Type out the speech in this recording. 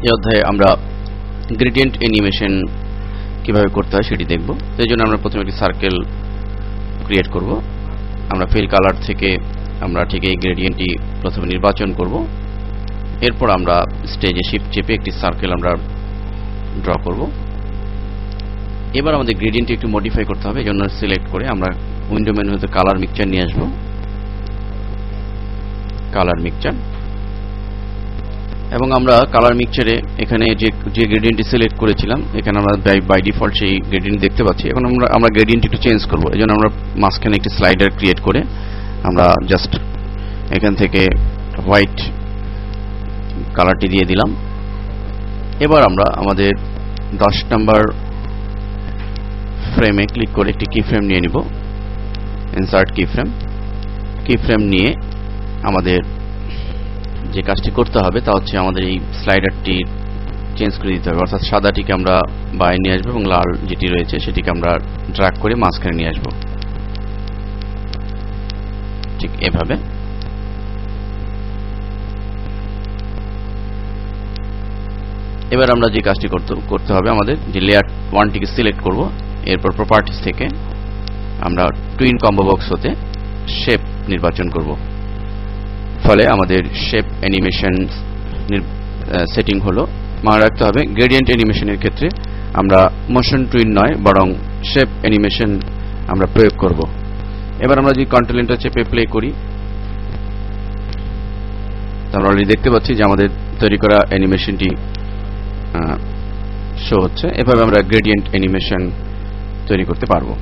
এই অধ্যায়ে আমরা গ্রেডিয়েন্ট অ্যানিমেশন কিভাবে করতে হয় সেটি দেখব। এর জন্য আমরা প্রথমে একটি সার্কেল ক্রিয়েট করব। আমরা ফিল কালার থেকে আমরা ঠিক এই গ্রেডিয়েন্টটি প্রথমে নির্বাচন করব। এরপর আমরা স্টেজে শিফট চেপে একটি সার্কেল আমরা ড্র করব। এবার আমাদের গ্রেডিয়েন্টটি একটু মডিফাই করতে হবে। এজন্য সিলেক্ট করে আমরা উইন্ডো মেনু হতে কালার মিক্সচার নিয়ে আসব। কালার মিক্সচার, এবং আমরা কালার মিক্সচারে এখানে যে গ্রেডিয়েন্টটি সিলেক্ট করেছিলাম এখানে আমরা বাই ডিফল্ট সেই গ্রেডিয়েন্ট দেখতে পাচ্ছি। এখন আমরা গ্রেডিয়েন্ট একটু চেঞ্জ করব। এজন্য আমরা মাঝখানে একটি স্লাইডার ক্রিয়েট করে আমরা জাস্ট এখান থেকে হোয়াইট কালারটি দিয়ে দিলাম। এবার আমরা আমাদের 10 নম্বর ফ্রেমে ক্লিক করে একটি কি ফ্রেম নিয়ে নিব। ইনসার্ট কি ফ্রেম নিয়ে আমাদের যে কাজটি করতে হবে তা হচ্ছে আমাদের এই স্লাইডারটি চেঞ্জ করে দিতে হবে, অর্থাৎ সাদাটিকে আমরা বাইরে নিয়ে আসবো এবং লাল যেটি রয়েছে সেটিকে আমরা ড্র্যাগ করে মাঝখানে নিয়ে আসবো, ঠিক এভাবে। এবার আমরা যে কাজটি করতে হবে, আমাদের যে লেয়ার 1টিকে সিলেক্ট করব। এরপর প্রপার্টিজ থেকে আমরা টুইন কম্বো বক্স হতে শেপ নির্বাচন করব। ফলে আমাদের শেপ অ্যানিমেশন সেটিং হলো। মনে রাখতে হবে গ্রেডিয়েন্ট অ্যানিমেশনের ক্ষেত্রে আমরা মোশন টুইন নয় বরং শেপ অ্যানিমেশন আমরা প্রয়োগ করব। এবার আমরা যদি কন্ট্রোল এন্টার চেপে প্লে করি, আমরা অলরেডি দেখতে পাচ্ছি যে আমাদের তৈরি করা অ্যানিমেশনটি শো হচ্ছে। এভাবে আমরা গ্রেডিয়েন্ট অ্যানিমেশন তৈরি করতে পারবো।